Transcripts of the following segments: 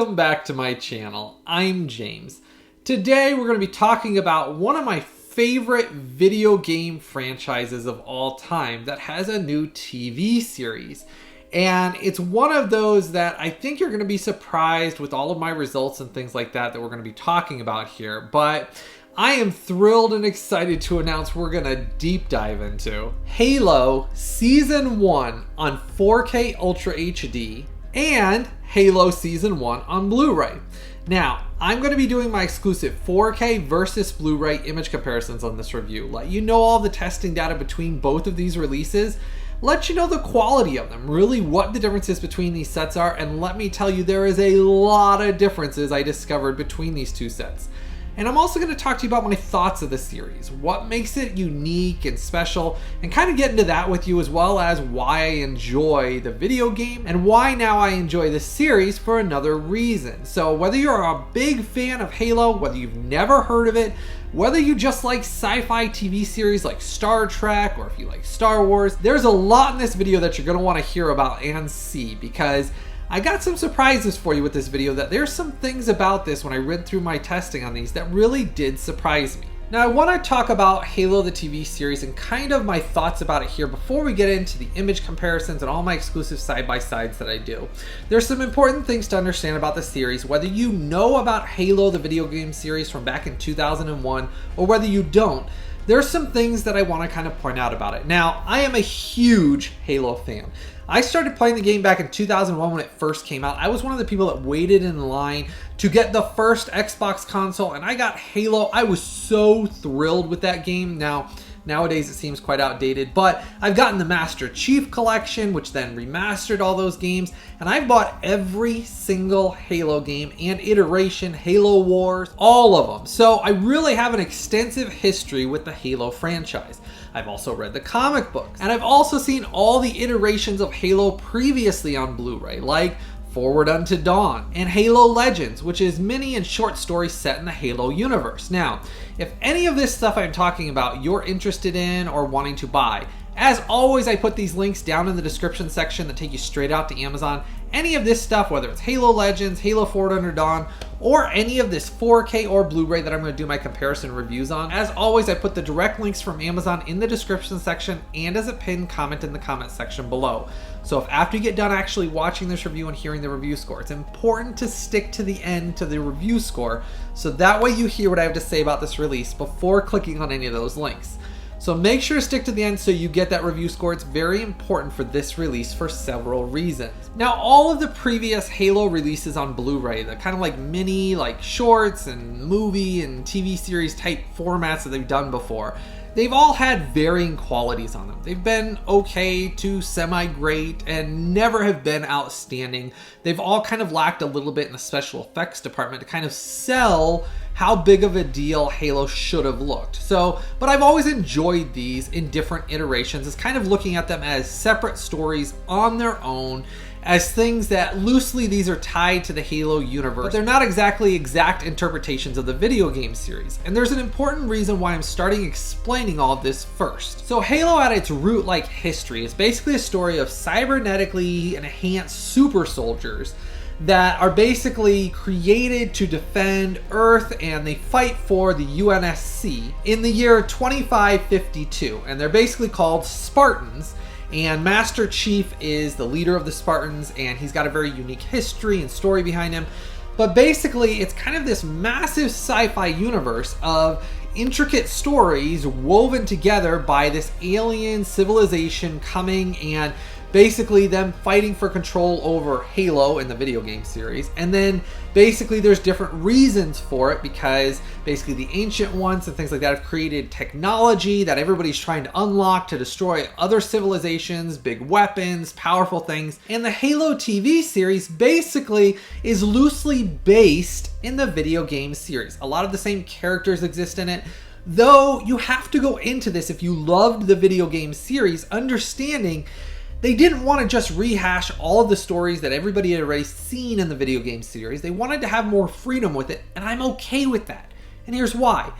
Welcome back to my channel. I'm James. Today we're going to be talking about one of my favorite video game franchises of all time that has a new TV series. And it's one of those that I think you're going to be surprised with all of my results and things like that we're going to be talking about here. But I am thrilled and excited to announce we're going to deep dive into Halo Season 1 on 4K Ultra HD and Halo Season 1 on Blu-ray. Now, I'm going to be doing my exclusive 4K versus Blu-ray image comparisons on this review. Let you know all the testing data between both of these releases, let you know the quality of them, really what the differences between these sets are, and let me tell you there is a lot of differences I discovered between these two sets. And I'm also going to talk to you about my thoughts of the series, what makes it unique and special, and kind of get into that with you, as well as why I enjoy the video game and why now I enjoy the series for another reason. So whether you're a big fan of Halo, whether you've never heard of it, whether you just like sci-fi TV series like Star Trek, or if you like Star Wars, there's a lot in this video that you're going to want to hear about and see, because I got some surprises for you with this video. That there's some things about this when I read through my testing on these that really did surprise me. Now I want to talk about Halo the TV series and kind of my thoughts about it here before we get into the image comparisons and all my exclusive side-by-sides that I do. There's some important things to understand about the series, whether you know about Halo the video game series from back in 2001 or whether you don't. There's some things that I want to kind of point out about it. Now, I am a huge Halo fan. I started playing the game back in 2001 when it first came out. I was one of the people that waited in line to get the first Xbox console, and I got Halo. I was so thrilled with that game. Nowadays it seems quite outdated, but I've gotten the Master Chief Collection, which then remastered all those games, and I've bought every single Halo game and iteration, Halo Wars, all of them. So I really have an extensive history with the Halo franchise. I've also read the comic books, and I've also seen all the iterations of Halo previously on Blu-ray, like Forward Unto Dawn and Halo Legends, which is mini and short stories set in the Halo universe. Now, if any of this stuff I'm talking about you're interested in or wanting to buy, as always, I put these links down in the description section that take you straight out to Amazon. Any of this stuff, whether it's Halo Legends, Halo Forward Unto Dawn, or any of this 4K or Blu-ray that I'm going to do my comparison reviews on, as always, I put the direct links from Amazon in the description section and as a pinned comment in the comment section below. So if after you get done actually watching this review and hearing the review score, it's important to stick to the end to the review score, so that way you hear what I have to say about this release before clicking on any of those links. So make sure to stick to the end so you get that review score. It's very important for this release for several reasons. Now, all of the previous Halo releases on Blu-ray, the kind of like mini, like shorts and movie and TV series type formats that they've done before, they've all had varying qualities on them. They've been okay to semi-great and never have been outstanding. They've all kind of lacked a little bit in the special effects department to kind of sell how big of a deal Halo should have looked. But I've always enjoyed these in different iterations as kind of looking at them as separate stories on their own, as things that loosely these are tied to the Halo universe, but they're not exactly exact interpretations of the video game series. And there's an important reason why I'm starting explaining all of this first. So Halo at its root, like history, is basically a story of cybernetically enhanced super soldiers that are basically created to defend Earth, and they fight for the UNSC in the year 2552, and they're basically called Spartans. And Master Chief is the leader of the Spartans, and he's got a very unique history and story behind him. But basically, it's kind of this massive sci-fi universe of intricate stories woven together by this alien civilization coming and basically them fighting for control over Halo in the video game series. And then basically there's different reasons for it, because basically the ancient ones and things like that have created technology that everybody's trying to unlock to destroy other civilizations, big weapons, powerful things. And the Halo TV series basically is loosely based in the video game series. A lot of the same characters exist in it, though you have to go into this if you loved the video game series understanding they didn't want to just rehash all of the stories that everybody had already seen in the video game series. They wanted to have more freedom with it, and I'm okay with that. And here's why.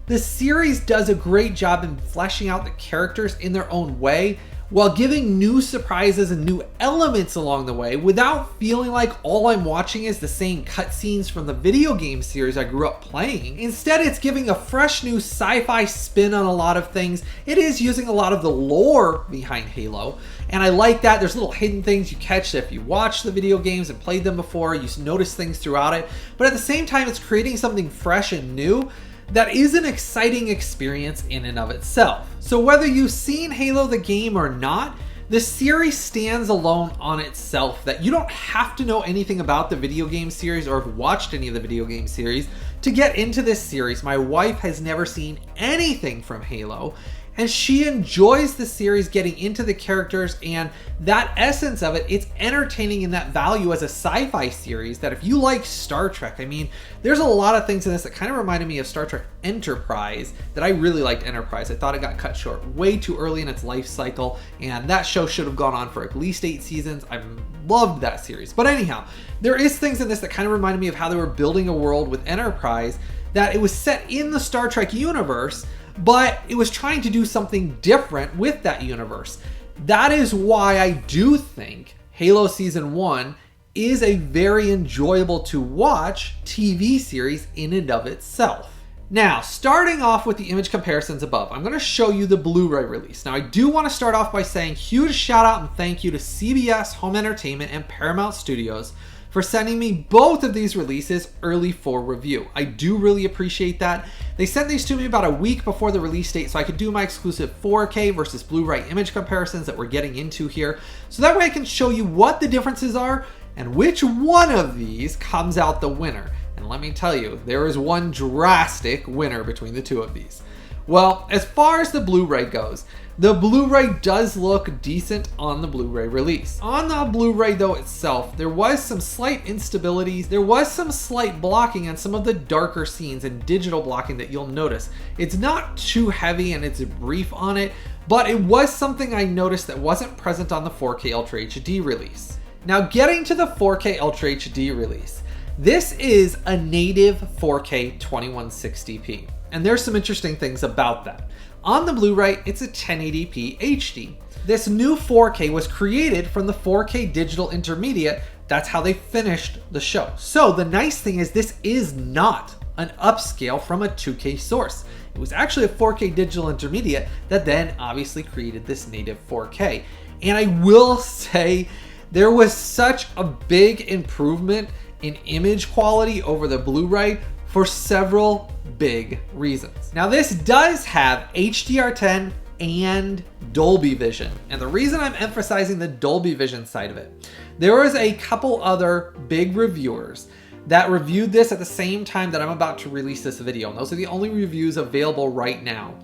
The series does a great job in fleshing out the characters in their own way, while giving new surprises and new elements along the way without feeling like all I'm watching is the same cutscenes from the video game series I grew up playing. Instead, it's giving a fresh new sci-fi spin on a lot of things. It is using a lot of the lore behind Halo, and I like that. There's little hidden things you catch if you watch the video games and played them before. You notice things throughout it, but at the same time, it's creating something fresh and new that is an exciting experience in and of itself. So whether you've seen Halo the game or not, the series stands alone on itself, that you don't have to know anything about the video game series or have watched any of the video game series to get into this series. My wife has never seen anything from Halo, and she enjoys the series, getting into the characters and that essence of it. It's entertaining in that value as a sci-fi series that if you like Star Trek, I mean, there's a lot of things in this that kind of reminded me of Star Trek Enterprise, that I really liked Enterprise. I thought it got cut short way too early in its life cycle, and that show should have gone on for at least 8 seasons. I loved that series. But anyhow, there is things in this that kind of reminded me of how they were building a world with Enterprise, that it was set in the Star Trek universe, but it was trying to do something different with that universe. That is why I do think Halo Season 1 is a very enjoyable to watch TV series in and of itself. Now, starting off with the image comparisons above, I'm going to show you the Blu-ray release. Now, I do want to start off by saying huge shout out and thank you to CBS Home Entertainment and Paramount Studios for sending me both of these releases early for review. I do really appreciate that. They sent these to me about a week before the release date so I could do my exclusive 4K versus Blu-ray image comparisons that we're getting into here. So that way I can show you what the differences are and which one of these comes out the winner. And let me tell you, there is one drastic winner between the two of these. Well, as far as the Blu-ray goes, the Blu-ray does look decent on the Blu-ray release. On the Blu-ray though itself, there was some slight instabilities. There was some slight blocking on some of the darker scenes and digital blocking that you'll notice. It's not too heavy and it's brief on it, but it was something I noticed that wasn't present on the 4K Ultra HD release. Now, getting to the 4K Ultra HD release, this is a native 4K 2160p, and there's some interesting things about that. On the Blu-ray, it's a 1080p HD. This new 4K was created from the 4K digital intermediate. That's how they finished the show. So the nice thing is this is not an upscale from a 2K source. It was actually a 4K digital intermediate that then obviously created this native 4K. And I will say there was such a big improvement in image quality over the Blu-ray for several big reasons. Now, this does have HDR10 and Dolby Vision, and the reason I'm emphasizing the Dolby Vision side of it, there was a couple other big reviewers that reviewed this at the same time that I'm about to release this video, and those are the only reviews available right now.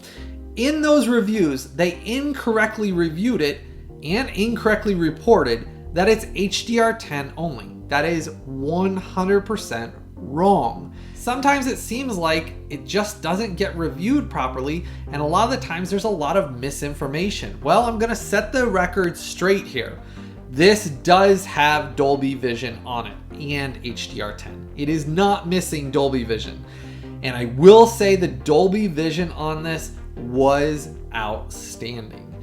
In those reviews, they incorrectly reviewed it and incorrectly reported that it's HDR10 only. That is 100% wrong. Sometimes it seems like it just doesn't get reviewed properly, and a lot of the times there's a lot of misinformation. Well, I'm gonna set the record straight here. This does have Dolby Vision on it and HDR10. It is not missing Dolby Vision. And I will say the Dolby Vision on this was outstanding.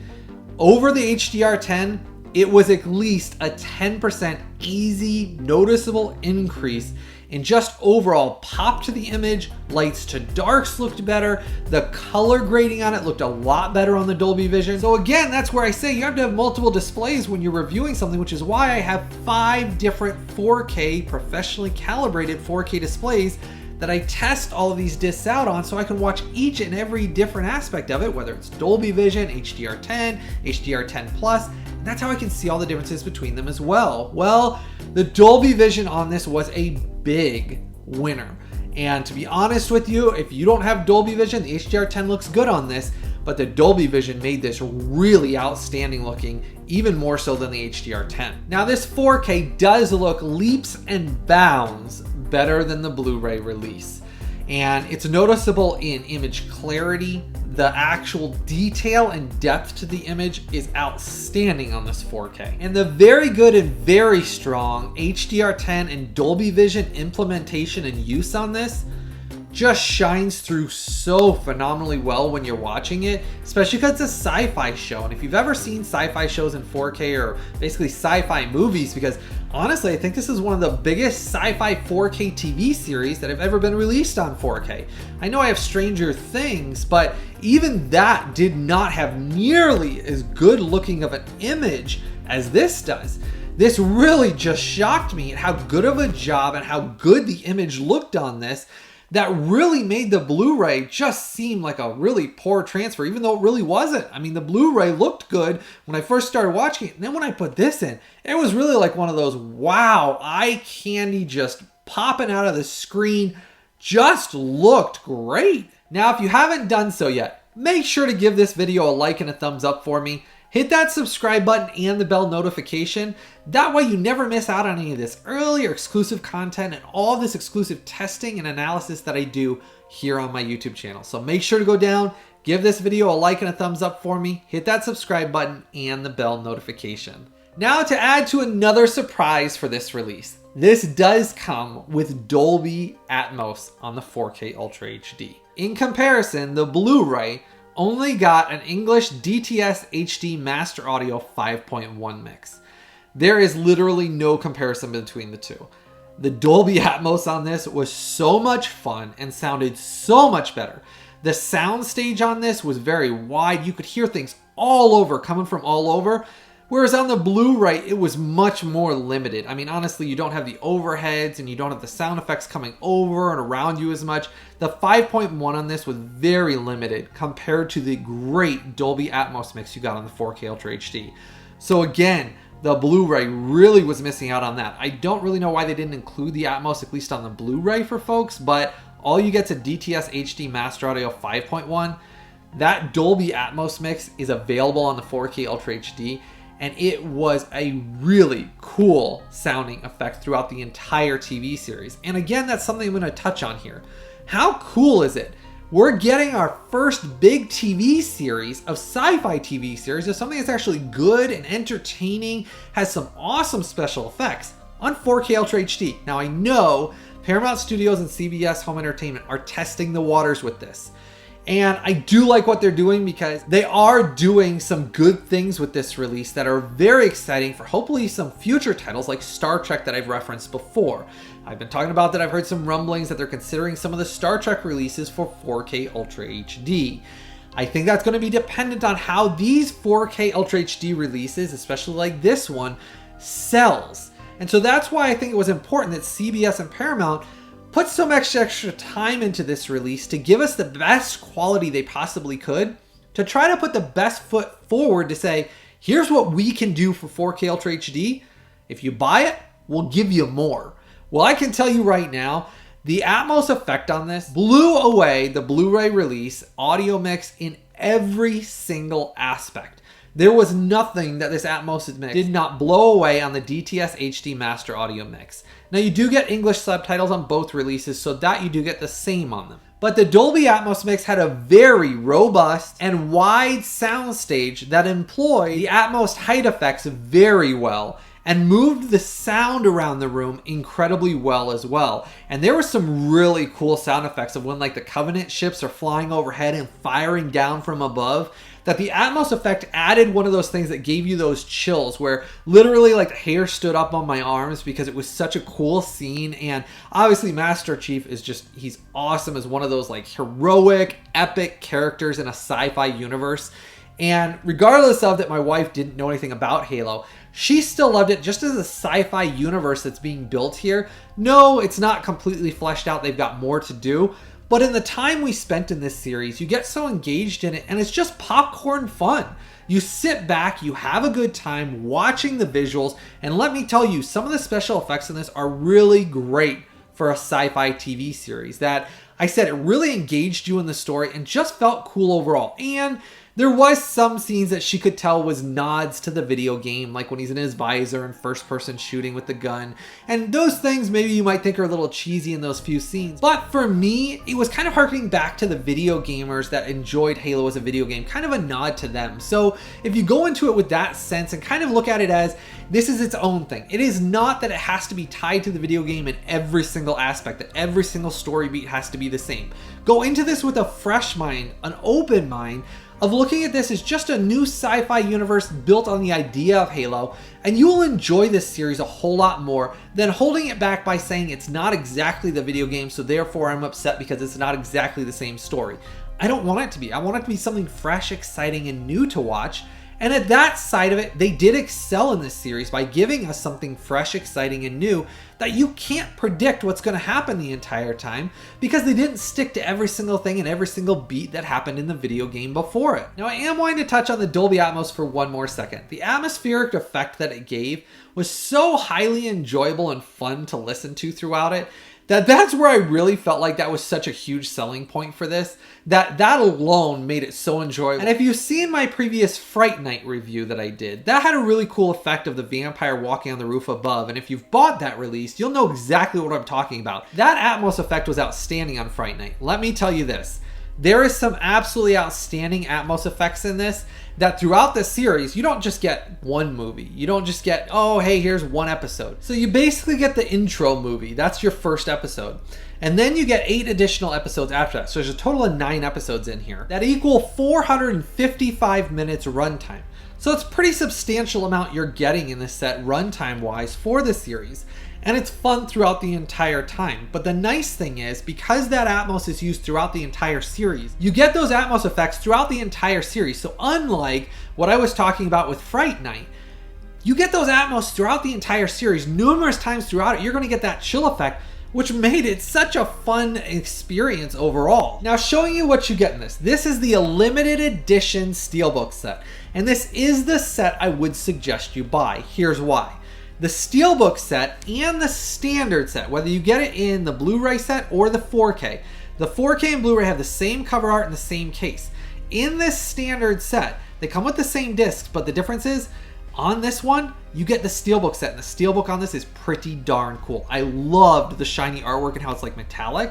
Over the HDR10, it was at least a 10% easy, noticeable increase in just overall pop to the image. Lights to darks looked better. The color grading on it looked a lot better on the Dolby Vision. So again, that's where I say you have to have multiple displays when you're reviewing something, which is why I have 5 different 4K, professionally calibrated 4K displays that I test all of these discs out on so I can watch each and every different aspect of it, whether it's Dolby Vision, HDR10, HDR10 Plus. That's how I can see all the differences between them as well. Well, the Dolby Vision on this was a big winner. And to be honest with you, if you don't have Dolby Vision, the HDR10 looks good on this, but the Dolby Vision made this really outstanding looking, even more so than the HDR10. Now, this 4K does look leaps and bounds better than the Blu-ray release. And it's noticeable in image clarity. The actual detail and depth to the image is outstanding on this 4K. And the very good and very strong HDR10 and Dolby Vision implementation and use on this just shines through so phenomenally well when you're watching it, especially because it's a sci-fi show. And if you've ever seen sci-fi shows in 4K or basically sci-fi movies, because honestly, I think this is one of the biggest sci-fi 4K TV series that have ever been released on 4K. I know I have Stranger Things, but even that did not have nearly as good looking of an image as this does. This really just shocked me at how good of a job and how good the image looked on this. That really made the Blu-ray just seem like a really poor transfer, even though it really wasn't. I mean, the Blu-ray looked good when I first started watching it, and then when I put this in, it was really like one of those, wow, eye candy just popping out of the screen. Just looked great. Now, if you haven't done so yet, make sure to give this video a like and a thumbs up for me. Hit that subscribe button and the bell notification. That way you never miss out on any of this early or exclusive content and all this exclusive testing and analysis that I do here on my YouTube channel. So make sure to go down, give this video a like and a thumbs up for me, hit that subscribe button and the bell notification. Now to add to another surprise for this release, this does come with Dolby Atmos on the 4K Ultra HD. In comparison, the Blu-ray only got an English DTS HD Master Audio 5.1 mix. There is literally no comparison between the two. The Dolby Atmos on this was so much fun and sounded so much better. The sound stage on this was very wide. You could hear things all over, coming from all over. Whereas on the Blu-ray, it was much more limited. I mean, honestly, you don't have the overheads and you don't have the sound effects coming over and around you as much. The 5.1 on this was very limited compared to the great Dolby Atmos mix you got on the 4K Ultra HD. So again, the Blu-ray really was missing out on that. I don't really know why they didn't include the Atmos, at least on the Blu-ray for folks, but all you get's a DTS HD Master Audio 5.1. That Dolby Atmos mix is available on the 4K Ultra HD. And it was a really cool sounding effect throughout the entire TV series. And again, that's something I'm going to touch on here. How cool is it? We're getting our first big TV series of sci-fi TV series of something that's actually good and entertaining, has some awesome special effects on 4K Ultra HD. Now I know Paramount Studios and CBS Home Entertainment are testing the waters with this. And I do like what they're doing because they are doing some good things with this release that are very exciting for hopefully some future titles like Star Trek that I've referenced before. I've been talking about that. I've heard some rumblings that they're considering some of the Star Trek releases for 4K Ultra HD. I think that's going to be dependent on how these 4K Ultra HD releases, especially like this one, sells. And so that's why I think it was important that CBS and Paramount put so much extra time into this release to give us the best quality they possibly could, to try to put the best foot forward to say, here's what we can do for 4K Ultra HD. If you buy it, we'll give you more. Well, I can tell you right now, the Atmos effect on this blew away the Blu-ray release audio mix in every single aspect. There was nothing that this Atmos mix did not blow away on the DTS HD Master Audio mix. Now you do get English subtitles on both releases, so that you do get the same on them. But the Dolby Atmos mix had a very robust and wide soundstage that employed the Atmos height effects very well and moved the sound around the room incredibly well as well. And there were some really cool sound effects of when like the Covenant ships are flying overhead and firing down from above, that the Atmos effect added one of those things that gave you those chills where literally like the hair stood up on my arms because it was such a cool scene. And obviously Master Chief is just, he's awesome as one of those like heroic, epic characters in a sci-fi universe. And regardless of that my wife didn't know anything about Halo, she still loved it just as a sci-fi universe that's being built here. No, it's not completely fleshed out. They've got more to do. But in the time we spent in this series, you get so engaged in it and it's just popcorn fun. You sit back, you have a good time watching the visuals, and let me tell you, some of the special effects in this are really great for a sci-fi TV series that, I said, it really engaged you in the story and just felt cool overall. And There was some scenes that she could tell was nods to the video game, like when he's in his visor and first person shooting with the gun. And those things maybe you might think are a little cheesy in those few scenes. But for me, it was kind of harkening back to the video gamers that enjoyed Halo as a video game, kind of a nod to them. So if you go into it with that sense and kind of look at it as this is its own thing. It is not that it has to be tied to the video game in every single aspect, that every single story beat has to be the same. Go into this with a fresh mind, an open mind, of looking at this as just a new sci-fi universe built on the idea of Halo, and you will enjoy this series a whole lot more than holding it back by saying it's not exactly the video game, so therefore I'm upset because it's not exactly the same story. I don't want it to be. I want it to be something fresh, exciting, and new to watch. And at that side of it, they did excel in this series by giving us something fresh, exciting, and new that you can't predict what's going to happen the entire time because they didn't stick to every single thing and every single beat that happened in the video game before it. Now, I am wanting to touch on the Dolby Atmos for one more second. The atmospheric effect that it gave was so highly enjoyable and fun to listen to throughout it that's where I really felt like that was such a huge selling point for this, that alone made it so enjoyable. And if you've seen my previous Fright Night review that I did, that had a really cool effect of the vampire walking on the roof above, and if you've bought that release, you'll know exactly what I'm talking about. That Atmos effect was outstanding on Fright Night. Let me tell you this. There is some absolutely outstanding Atmos effects in this that throughout the series, you don't just get one movie. You don't just get, oh, hey, here's one episode. So you basically get the intro movie. That's your first episode. And then you get 8 additional episodes after that. So there's a total of 9 episodes in here that equal 455 minutes runtime. So it's a pretty substantial amount you're getting in this set runtime-wise for the series. And it's fun throughout the entire time. But the nice thing is, because that Atmos is used throughout the entire series, you get those Atmos effects throughout the entire series. So unlike what I was talking about with Fright Night, you get those Atmos throughout the entire series. Numerous times throughout it, you're going to get that chill effect, which made it such a fun experience overall. Now, showing you what you get in this. This is the limited edition Steelbook set. And this is the set I would suggest you buy. Here's why. The Steelbook set and the standard set, whether you get it in the Blu-ray set or the 4K, the 4K and Blu-ray have the same cover art and the same case. In this standard set, they come with the same discs, but the difference is, on this one, you get the Steelbook set, and the Steelbook on this is pretty darn cool. I loved the shiny artwork and how it's like metallic.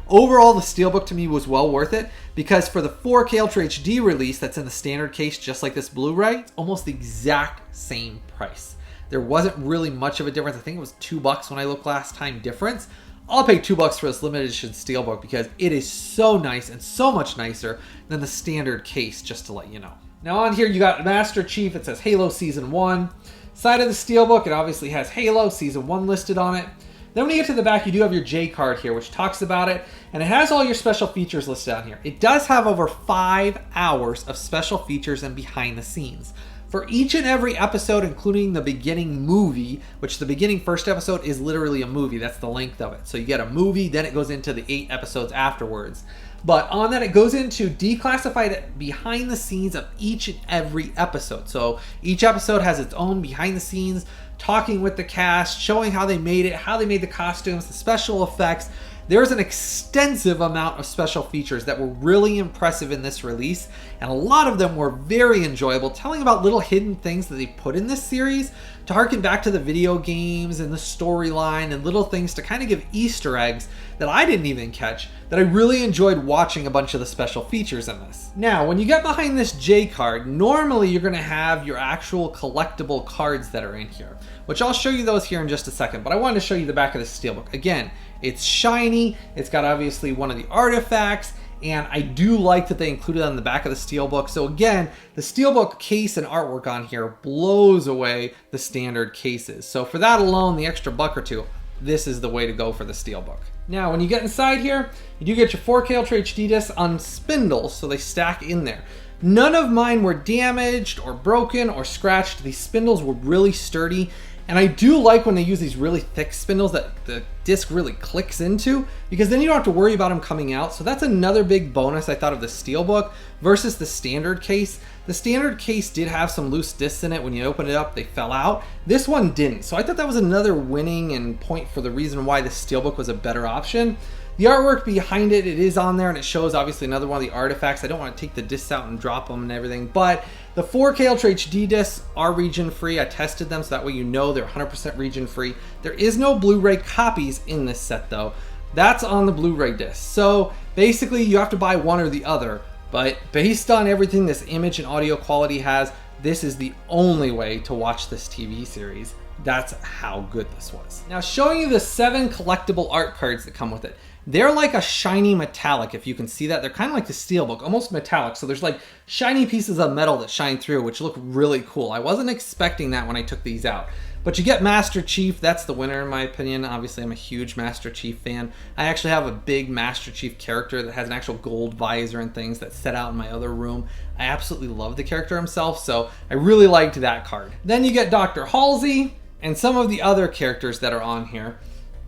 Overall, the Steelbook to me was well worth it because for the 4K Ultra HD release that's in the standard case, just like this Blu-ray, it's almost the exact same price. There wasn't really much of a difference. I think it was $2 when I looked last time difference. I'll pay $2 for this limited edition Steelbook because it is so nice and so much nicer than the standard case, just to let you know. Now on here you got Master Chief. It says Halo Season 1. Side of the Steelbook, it obviously has Halo Season 1 listed on it. Then when you get to the back, you do have your J card here, which talks about it, and it has all your special features listed on here. It does have over 5 hours of special features and behind the scenes. For each and every episode, including the beginning movie, which the beginning first episode is literally a movie. That's the length of it. So you get a movie, then it goes into the 8 episodes afterwards. But on that, it goes into declassified behind the scenes of each and every episode. So each episode has its own behind the scenes, talking with the cast, showing how they made it, how they made the costumes, the special effects. There's an extensive amount of special features that were really impressive in this release, and a lot of them were very enjoyable, telling about little hidden things that they put in this series to harken back to the video games and the storyline and little things to kind of give Easter eggs that I didn't even catch, that I really enjoyed watching a bunch of the special features in this. Now, when you get behind this J card, normally you're going to have your actual collectible cards that are in here, which I'll show you those here in just a second, but I wanted to show you the back of the Steelbook. Again, it's shiny, it's got obviously one of the artifacts, and I do like that they included it on the back of the Steelbook. So again, the Steelbook case and artwork on here blows away the standard cases. So for that alone, the extra $1 or $2, this is the way to go for the Steelbook. Now, when you get inside here, you do get your 4K Ultra HD discs on spindles, so they stack in there. None of mine were damaged or broken or scratched. These spindles were really sturdy. And I do like when they use these really thick spindles that the disc really clicks into, because then you don't have to worry about them coming out. So that's another big bonus I thought of the Steelbook versus the standard case. The standard case did have some loose discs in it. When you open it up, they fell out. This one didn't. So I thought that was another winning and point for the reason why the Steelbook was a better option. The artwork behind it is on there, and it shows obviously another one of the artifacts. I don't want to take the discs out and drop them and everything, but the 4K Ultra HD discs are region free. I tested them so that way you know they're 100% region free. There is no Blu-ray copies in this set though. That's on the Blu-ray disc. So basically you have to buy one or the other, but based on everything this image and audio quality has, this is the only way to watch this TV series. That's how good this was. Now showing you the 7 collectible art cards that come with it. They're like a shiny metallic, if you can see that. They're kind of like the Steelbook, almost metallic. So there's like shiny pieces of metal that shine through, which look really cool. I wasn't expecting that when I took these out. But you get Master Chief, that's the winner in my opinion. Obviously I'm a huge Master Chief fan. I actually have a big Master Chief character that has an actual gold visor and things that's set out in my other room. I absolutely love the character himself, so I really liked that card. Then you get Dr. Halsey and some of the other characters that are on here.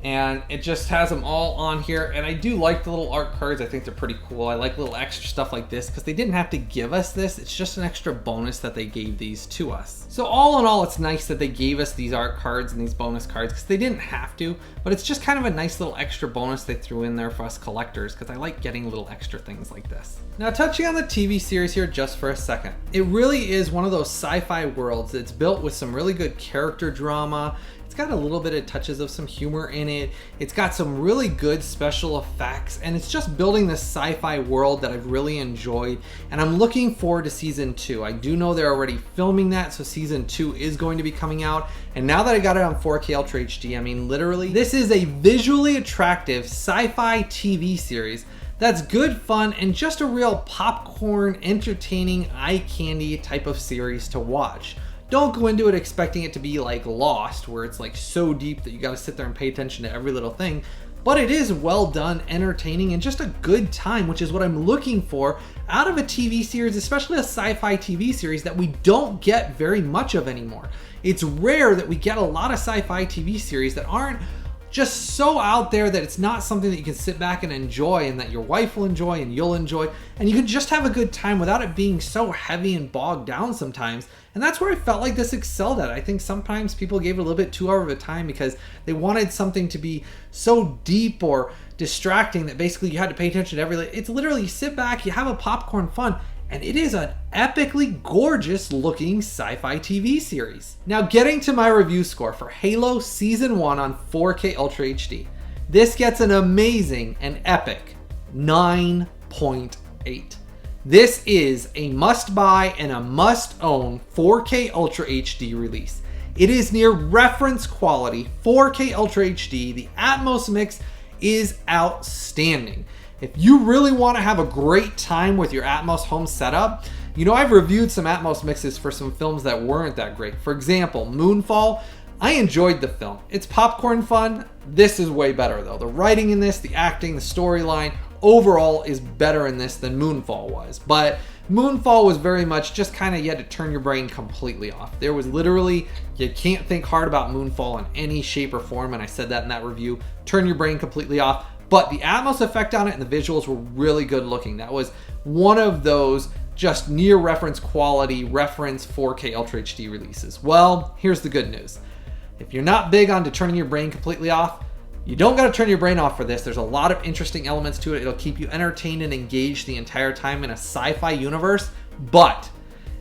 And it just has them all on here, and I do like the little art cards. I think they're pretty cool. I like little extra stuff like this because they didn't have to give us this. It's just an extra bonus that they gave these to us. So all in all, it's nice that they gave us these art cards and these bonus cards because they didn't have to, but it's just kind of a nice little extra bonus they threw in there for us collectors because I like getting little extra things like this. Now touching on the TV series here just for a second. It really is one of those sci-fi worlds that's built with some really good character drama. It's got a little bit of touches of some humor in it. It's got some really good special effects, and it's just building this sci-fi world that I've really enjoyed, and I'm looking forward to season 2. I do know they're already filming that, so season 2 is going to be coming out, and now that I got it on 4K Ultra HD, I mean literally, this is a visually attractive sci-fi TV series that's good fun and just a real popcorn, entertaining, eye candy type of series to watch. Don't go into it expecting it to be like Lost, where it's like so deep that you got to sit there and pay attention to every little thing. But it is well done, entertaining, and just a good time, which is what I'm looking for out of a TV series, especially a sci-fi TV series that we don't get very much of anymore. It's rare that we get a lot of sci-fi TV series that aren't just so out there that it's not something that you can sit back and enjoy and that your wife will enjoy and you'll enjoy, and you can just have a good time without it being so heavy and bogged down sometimes. And that's where I felt like this excelled at. I think sometimes people gave it a little bit too over the time because they wanted something to be so deep or distracting that basically you had to pay attention to everything. It's literally you sit back, you have a popcorn fun, and it is an epically gorgeous looking sci-fi TV series. Now getting to my review score for Halo Season 1 on 4K Ultra HD. This gets an amazing and epic 9.8. This is a must-buy and a must-own 4K Ultra HD release. It is near reference quality 4K Ultra HD. The Atmos mix is outstanding. If you really want to have a great time with your Atmos home setup, you know, I've reviewed some Atmos mixes for some films that weren't that great. For example, Moonfall, I enjoyed the film. It's popcorn fun. This is way better though. The writing in this, the acting, the storyline, overall is better in this than Moonfall was. But Moonfall was very much just kind of, you had to turn your brain completely off. There was literally, you can't think hard about Moonfall in any shape or form, and I said that in that review. Turn your brain completely off. But the Atmos effect on it and the visuals were really good looking. That was one of those just near reference quality, reference 4K Ultra HD releases. Well, here's the good news. If you're not big on turning your brain completely off, you don't got to turn your brain off for this. There's a lot of interesting elements to it. It'll keep you entertained and engaged the entire time in a sci-fi universe. But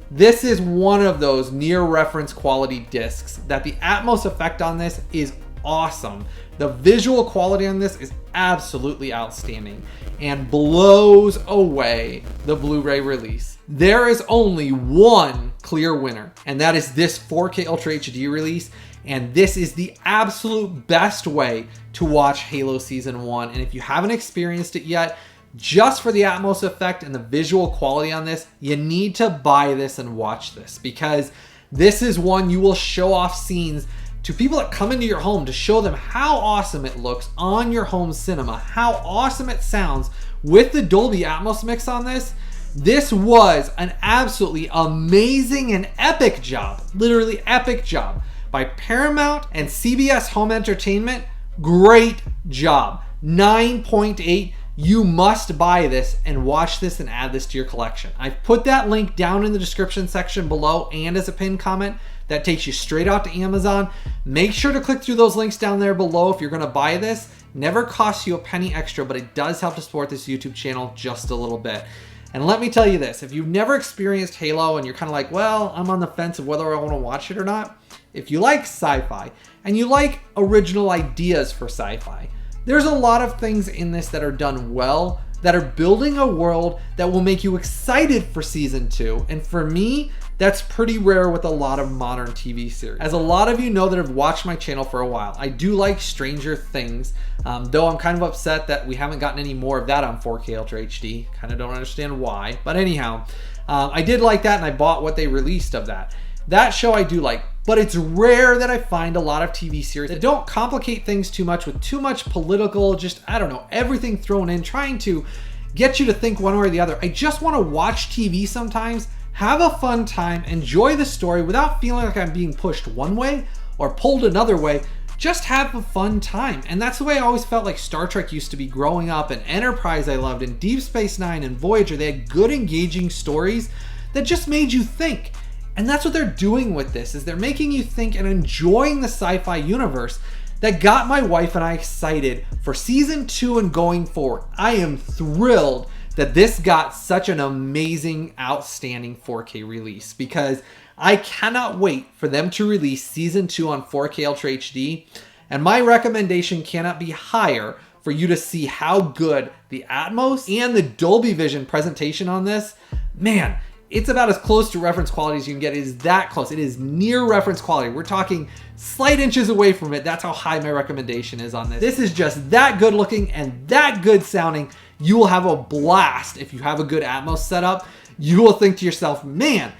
this is one of those near reference quality discs that the Atmos effect on this is awesome. The visual quality on this is absolutely outstanding and blows away the Blu-ray release. There is only one clear winner, and that is this 4K Ultra HD release. And this is the absolute best way to watch Halo Season 1. And if you haven't experienced it yet, just for the Atmos effect and the visual quality on this, you need to buy this and watch this, because this is one you will show off scenes to people that come into your home to show them how awesome it looks on your home cinema, how awesome it sounds with the Dolby Atmos mix on this. This was an absolutely amazing and epic job, literally epic job by Paramount and CBS Home Entertainment. Great job. 9.8. You must buy this and watch this and add this to your collection. I've put that link down in the description section below and as a pinned comment. That takes you straight out to Amazon. Make sure to click through those links down there below if you're going to buy this. Never costs you a penny extra, but it does help to support this YouTube channel just a little bit. And let me tell you this, if you've never experienced Halo and you're kind of like, well, I'm on the fence of whether I want to watch it or not, if you like sci-fi and you like original ideas for sci-fi, there's a lot of things in this that are done well, that are building a world that will make you excited for season 2. And for me, that's pretty rare with a lot of modern TV series. As a lot of you know that have watched my channel for a while, I do like Stranger Things, though I'm kind of upset that we haven't gotten any more of that on 4K Ultra HD. Kind of don't understand why, but anyhow, I did like that and I bought what they released of that. That show I do like, but it's rare that I find a lot of TV series that don't complicate things too much with too much political, just, I don't know, everything thrown in, trying to get you to think one way or the other. I just want to watch TV sometimes, have a fun time, enjoy the story without feeling like I'm being pushed one way or pulled another way. Just have a fun time. And that's the way I always felt like Star Trek used to be growing up, and Enterprise I loved, and Deep Space Nine and Voyager. They had good, engaging stories that just made you think. And that's what they're doing with this, is they're making you think and enjoying the sci-fi universe that got my wife and I excited for season 2 and going forward. I am thrilled that this got such an amazing, outstanding 4K release, because I cannot wait for them to release season 2 on 4K Ultra HD. And my recommendation cannot be higher for you to see how good the Atmos and the Dolby Vision presentation on this, man, it's about as close to reference quality as you can get. It is that close. It is near reference quality. We're talking slight inches away from it. That's how high my recommendation is on this. This is just that good looking and that good sounding. You will have a blast if you have a good Atmos setup. You will think to yourself, man,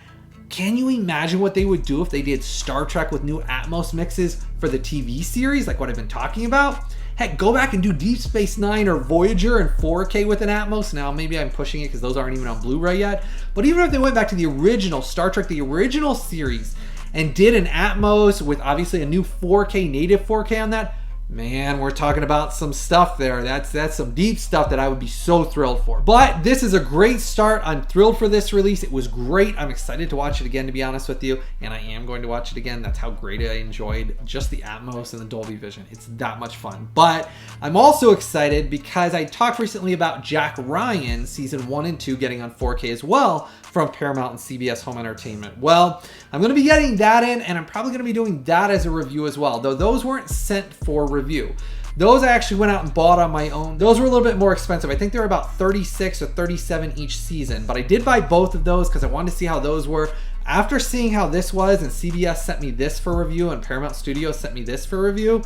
can you imagine what they would do if they did Star Trek with new Atmos mixes for the TV series, like what I've been talking about? Heck, go back and do Deep Space Nine or Voyager in 4K with an Atmos. Now, maybe I'm pushing it because those aren't even on Blu-ray yet. But even if they went back to the original Star Trek, the original series, and did an Atmos with obviously a new 4K, native 4K on that, man, we're talking about some stuff there. That's some deep stuff that I would be so thrilled for. But this is a great start. I'm thrilled for this release. It was great. I'm excited to watch it again, to be honest with you. And I am going to watch it again. That's how great I enjoyed just the Atmos and the Dolby Vision. It's that much fun. But I'm also excited because I talked recently about Jack Ryan season 1 and 2 getting on 4K as well from Paramount and CBS Home Entertainment. Well, I'm going to be getting that in, and I'm probably going to be doing that as a review as well, though those weren't sent for review. Those I actually went out and bought on my own. Those were a little bit more expensive. I think they were about 36 or 37 each season, but I did buy both of those because I wanted to see how those were. After seeing how this was, and CBS sent me this for review and Paramount Studios sent me this for review,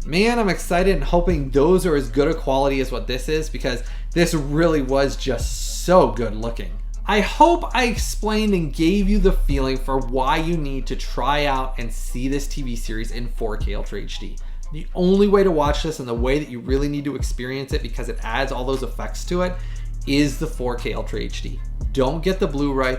man, I'm excited and hoping those are as good a quality as what this is, because this really was just so good looking. I hope I explained and gave you the feeling for why you need to try out and see this TV series in 4K Ultra HD. The only way to watch this and the way that you really need to experience it, because it adds all those effects to it, is the 4K Ultra HD. Don't get the Blu-ray.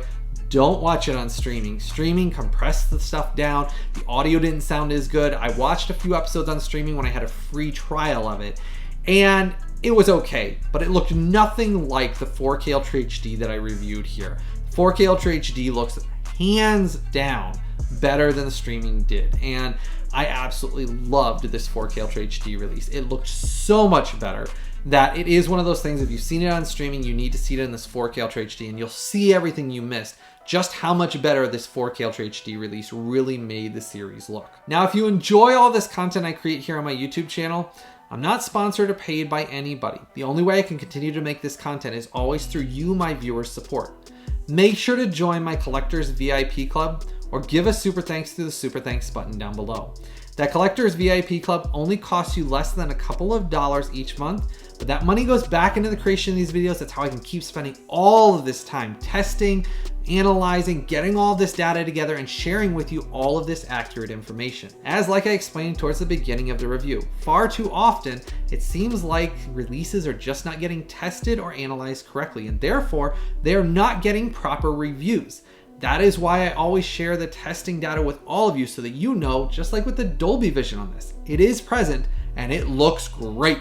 Don't watch it on streaming. Streaming compressed the stuff down. The audio didn't sound as good. I watched a few episodes on streaming when I had a free trial of it, and it was okay, but it looked nothing like the 4K Ultra HD that I reviewed here. 4K Ultra HD looks hands down better than the streaming did, and I absolutely loved this 4K Ultra HD release. It looked so much better that it is one of those things, if you've seen it on streaming, you need to see it in this 4K Ultra HD, and you'll see everything you missed. Just how much better this 4K Ultra HD release really made the series look. Now, if you enjoy all this content I create here on my YouTube channel, I'm not sponsored or paid by anybody. The only way I can continue to make this content is always through you, my viewers' support. Make sure to join my Collectors VIP Club or give a super thanks through the super thanks button down below. That Collectors VIP Club only costs you less than a couple of dollars each month, but that money goes back into the creation of these videos. That's how I can keep spending all of this time testing, analyzing, getting all this data together, and sharing with you all of this accurate information. As like I explained towards the beginning of the review, far too often it seems like releases are just not getting tested or analyzed correctly, and therefore they are not getting proper reviews. That is why I always share the testing data with all of you, so that you know, just like with the Dolby Vision on this, it is present and it looks great.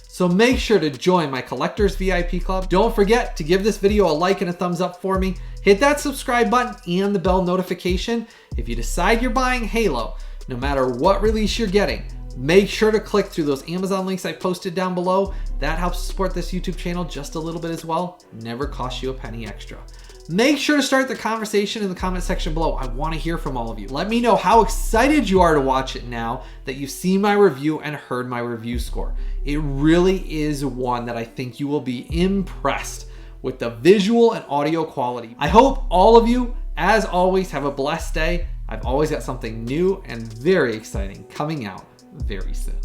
So make sure to join my Collectors VIP Club. Don't forget to give this video a like and a thumbs up for me. Hit that subscribe button and the bell notification. If you decide you're buying Halo, no matter what release you're getting, Make sure to click through those Amazon links I posted down below. That helps support this YouTube channel just a little bit as well. Never costs you a penny extra. Make sure to start the conversation in the comment section below. I want to hear from all of you. Let me know how excited you are to watch it now that you've seen my review and heard my review score. It really is one that I think you will be impressed with the visual and audio quality. I hope all of you, as always, have a blessed day. I've always got something new and very exciting coming out very soon.